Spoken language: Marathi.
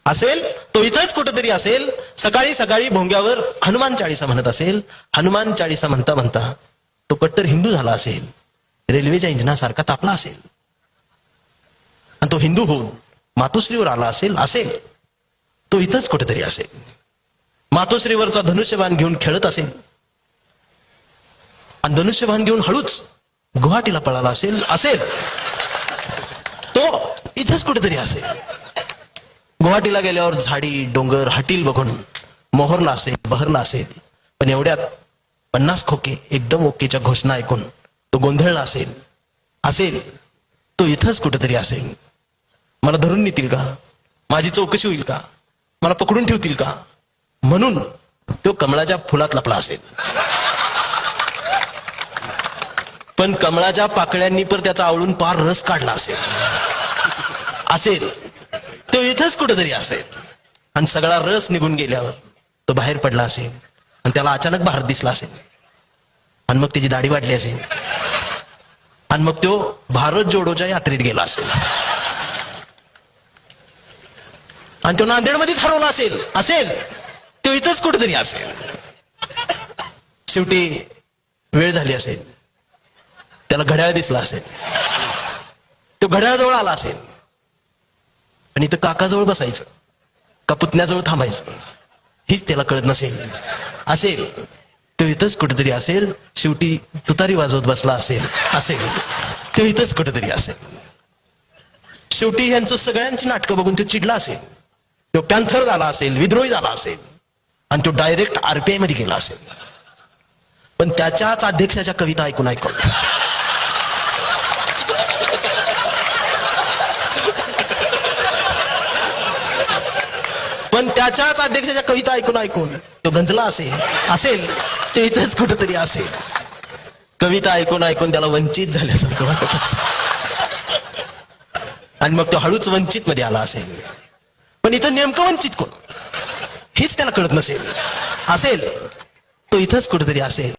असेल तो इथंच कुठेतरी असेल. सकाळी सकाळी भोंग्यावर हनुमान चाळीसा म्हणत असेल. हनुमान चाळीसा म्हणता म्हणता तो कट्टर हिंदू झाला असेल. रेल्वेच्या इंजिनासारखा तापला असेल आणि तो हिंदू होऊन मातोश्रीवर आला असेल. असेल तो इथंच कुठेतरी असेल. मातोश्रीवरचा धनुष्यबाण घेऊन खेळत असेल आणि धनुष्यबाण घेऊन हळूच गुवाहाटीला पळाला असेल. असेल तो इथंच कुठेतरी असेल. गुवाहाटीला गेल्यावर झाडी डोंगर हटील बघून मोहरला असेल, बहरला असेल. पण एवढ्यात 50 खोके एकदम ओकेच्या घोषणा ऐकून तो गोंधळला असेल. असेल तो इथंच कुठेतरी असेल. मला धरून नेतील का? माझी चौकशी होईल का? मला पकडून ठेवतील का? म्हणून तो कमळाच्या फुलात लपला असेल. पण कमळाच्या पाकळ्यांनी पर त्याचा आवळून पार रस काढला असेल. असेल तो इथंच कुठेतरी असेल. आणि सगळा रस निघून गेल्यावर तो बाहेर पडला असेल आणि त्याला अचानक बाहेर दिसला असेल. आणि मग त्याची दाढी वाढली असेल आणि मग तो भारत जोडोच्या यात्रेत गेला असेल आणि तो नांदेडमध्येच हरवला असेल. असेल तो इथंच कुठेतरी असेल. शेवटी वेळ झाली असेल. त्याला घड्याळ दिसला असेल. तो घड्याळाजवळ आला असेल आणि इथं काकाजवळ बसायचं का पुतण्याजवळ थांबायचं हीच त्याला कळत नसेल. असेल तो इथंच कुठेतरी असेल. शेवटी तुतारी वाजवत बसला असेल. असेल तो इथंच कुठेतरी असेल. शेवटी यांचं सगळ्यांची नाटकं बघून तो चिडला असेल. तो पॅन्थर झाला असेल, विद्रोही झाला असेल आणि तो डायरेक्ट RPI मध्ये गेला असेल. पण त्याच्याच अध्यक्षाच्या कविता ऐकून ऐकून तो गंजला असेल. असेल ते इथंच कुठेतरी असेल. कविता ऐकून त्याला वंचित झाल्यासारखं वाटत असेल आणि मग तो हळूच वंचित मध्ये आला असेल. पण इथं नेमकं वंचित कोण हेच त्याला कळत नसेल. असेल तो इथंच कुठेतरी असेल.